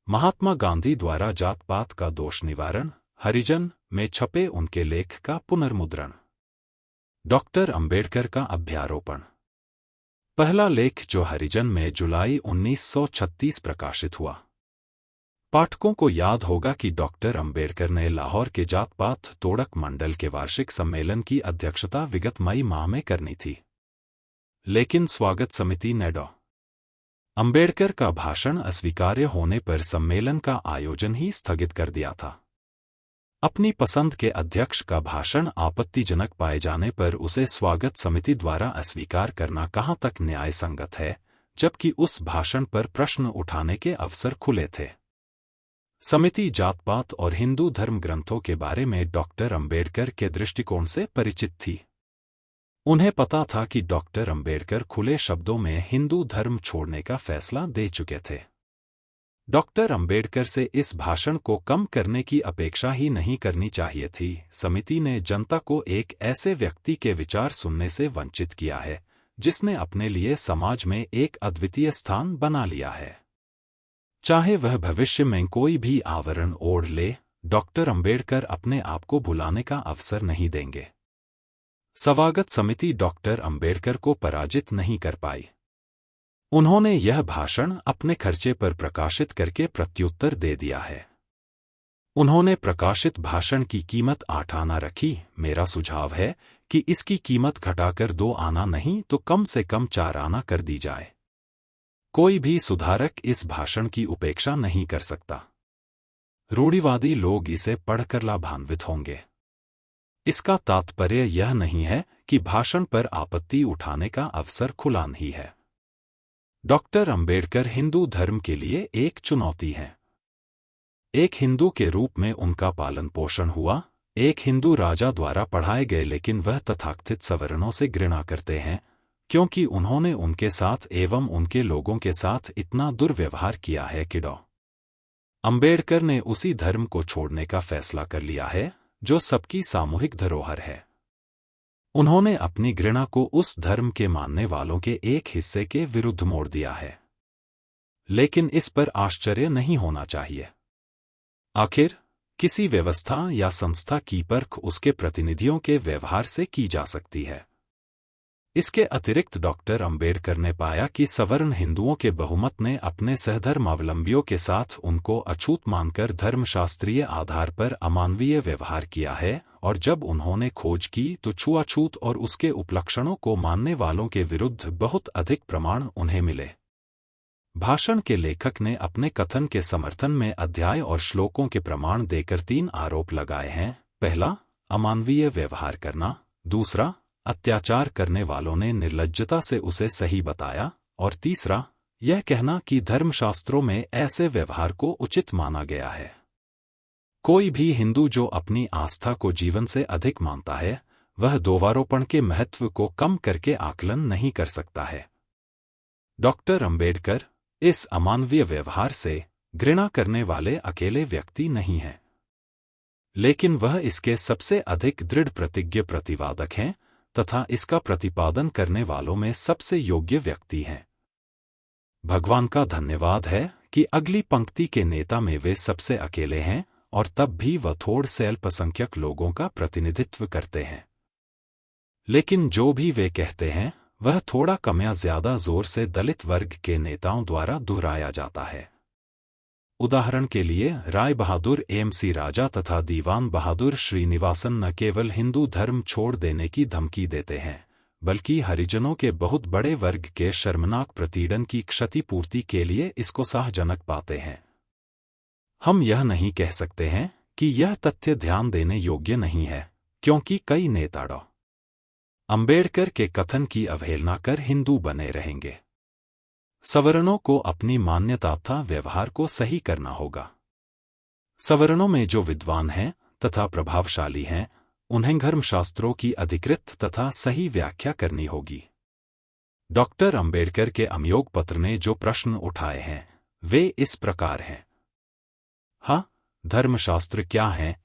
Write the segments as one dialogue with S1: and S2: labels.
S1: महात्मा गांधी द्वारा जात पात का दोष निवारण, हरिजन में छपे उनके लेख का पुनर्मुद्रण। डॉक्टर अंबेडकर का अभ्यारोपण। पहला लेख जो हरिजन में जुलाई 1936 प्रकाशित हुआ। पाठकों को याद होगा कि डॉक्टर अंबेडकर ने लाहौर के जात पात तोड़क मंडल के वार्षिक सम्मेलन की अध्यक्षता विगत मई माह में करनी थी, लेकिन स्वागत समिति ने डॉ. अंबेडकर का भाषण अस्वीकार्य होने पर सम्मेलन का आयोजन ही स्थगित कर दिया था। अपनी पसंद के अध्यक्ष का भाषण आपत्तिजनक पाए जाने पर उसे स्वागत समिति द्वारा अस्वीकार करना कहां तक न्याय संगत है, जबकि उस भाषण पर प्रश्न उठाने के अवसर खुले थे। समिति जात पात और हिंदू धर्म ग्रंथों के बारे में डॉक्टर अंबेडकर के दृष्टिकोण से परिचित थी। उन्हें पता था कि डॉक्टर अंबेडकर खुले शब्दों में हिंदू धर्म छोड़ने का फैसला दे चुके थे। डॉक्टर अंबेडकर से इस भाषण को कम करने की अपेक्षा ही नहीं करनी चाहिए थी। समिति ने जनता को एक ऐसे व्यक्ति के विचार सुनने से वंचित किया है जिसने अपने लिए समाज में एक अद्वितीय स्थान बना लिया है। चाहे वह भविष्य में कोई भी आवरण ओढ़ ले, डॉक्टर अंबेडकर अपने आप को भुलाने का अवसर नहीं देंगे। स्वागत समिति डॉक्टर अंबेडकर को पराजित नहीं कर पाई। उन्होंने यह भाषण अपने खर्चे पर प्रकाशित करके प्रत्युत्तर दे दिया है। उन्होंने प्रकाशित भाषण की कीमत 8 आना रखी। मेरा सुझाव है कि इसकी कीमत घटाकर 2 आना नहीं तो कम से कम 4 आना कर दी जाए। कोई भी सुधारक इस भाषण की उपेक्षा नहीं कर सकता। रूढ़िवादी लोग इसे पढ़कर लाभान्वित होंगे। इसका तात्पर्य यह नहीं है कि भाषण पर आपत्ति उठाने का अवसर खुला नहीं है। डॉक्टर अंबेडकर हिंदू धर्म के लिए एक चुनौती हैं। एक हिंदू के रूप में उनका पालन पोषण हुआ, एक हिंदू राजा द्वारा पढ़ाए गए, लेकिन वह तथाकथित सवर्णों से घृणा करते हैं क्योंकि उन्होंने उनके साथ एवं उनके लोगों के साथ इतना दुर्व्यवहार किया है कि डॉ. अंबेडकर ने उसी धर्म को छोड़ने का फैसला कर लिया है जो सबकी सामूहिक धरोहर है। उन्होंने अपनी घृणा को उस धर्म के मानने वालों के एक हिस्से के विरुद्ध मोड़ दिया है, लेकिन इस पर आश्चर्य नहीं होना चाहिए। आखिर किसी व्यवस्था या संस्था की परख उसके प्रतिनिधियों के व्यवहार से की जा सकती है। इसके अतिरिक्त डॉक्टर अंबेडकर ने पाया कि सवर्ण हिंदुओं के बहुमत ने अपने सहधर्मावलंबियों के साथ उनको अछूत मानकर धर्मशास्त्रीय आधार पर अमानवीय व्यवहार किया है, और जब उन्होंने खोज की तो छुआछूत और उसके उपलक्षणों को मानने वालों के विरुद्ध बहुत अधिक प्रमाण उन्हें मिले। भाषण के लेखक ने अपने कथन के समर्थन में अध्याय और श्लोकों के प्रमाण देकर 3 आरोप लगाए हैं। पहला, अमानवीय व्यवहार करना। दूसरा, अत्याचार करने वालों ने निर्लज्जता से उसे सही बताया। और तीसरा, यह कहना कि धर्मशास्त्रों में ऐसे व्यवहार को उचित माना गया है। कोई भी हिंदू जो अपनी आस्था को जीवन से अधिक मानता है, वह दोषारोपण के महत्व को कम करके आकलन नहीं कर सकता है। डॉक्टर अंबेडकर इस अमानवीय व्यवहार से घृणा करने वाले अकेले व्यक्ति नहीं हैं, लेकिन वह इसके सबसे अधिक दृढ़ प्रतिज्ञ प्रतिवादक हैं तथा इसका प्रतिपादन करने वालों में सबसे योग्य व्यक्ति हैं। भगवान का धन्यवाद है कि अगली पंक्ति के नेता में वे सबसे अकेले हैं, और तब भी वह थोड़े से अल्पसंख्यक लोगों का प्रतिनिधित्व करते हैं। लेकिन जो भी वे कहते हैं वह थोड़ा कम या ज्यादा जोर से दलित वर्ग के नेताओं द्वारा दोहराया जाता है। उदाहरण के लिए राय बहादुर एम.सी. राजा तथा दीवान बहादुर श्रीनिवासन न केवल हिंदू धर्म छोड़ देने की धमकी देते हैं, बल्कि हरिजनों के बहुत बड़े वर्ग के शर्मनाक प्रतिपीड़न की क्षतिपूर्ति के लिए इसको साहजनक पाते हैं। हम यह नहीं कह सकते हैं कि यह तथ्य ध्यान देने योग्य नहीं है, क्योंकि कई नेता डॉ. अंबेडकर के कथन की अवहेलना कर हिंदू बने रहेंगे। सवर्णों को अपनी मान्यता तथा व्यवहार को सही करना होगा। सवर्णों में जो विद्वान हैं तथा प्रभावशाली हैं, उन्हें धर्मशास्त्रों की अधिकृत तथा सही व्याख्या करनी होगी। डॉक्टर अंबेडकर के अमयोग पत्र ने जो प्रश्न उठाए हैं वे इस प्रकार हैं। हाँ, धर्मशास्त्र क्या हैं?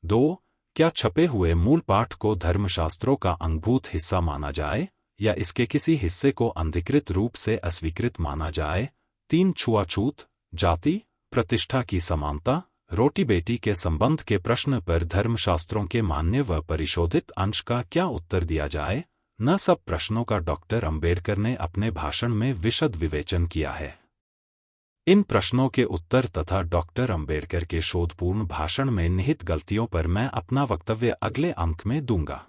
S1: 2. क्या छपे हुए मूल पाठ को धर्मशास्त्रों का अंगभूत हिस्सा माना जाए या इसके किसी हिस्से को अनधिकृत रूप से अस्वीकृत माना जाए? 3. छुआछूत, जाति, प्रतिष्ठा की समानता, रोटी बेटी के संबंध के प्रश्न पर धर्मशास्त्रों के मान्य व परिशोधित अंश का क्या उत्तर दिया जाए, न सब प्रश्नों का डॉक्टर अंबेडकर ने अपने भाषण में विशद विवेचन किया है। इन प्रश्नों के उत्तर तथा डॉक्टर अंबेडकर के शोधपूर्ण भाषण में निहित गलतियों पर मैं अपना वक्तव्य अगले अंक में दूंगा।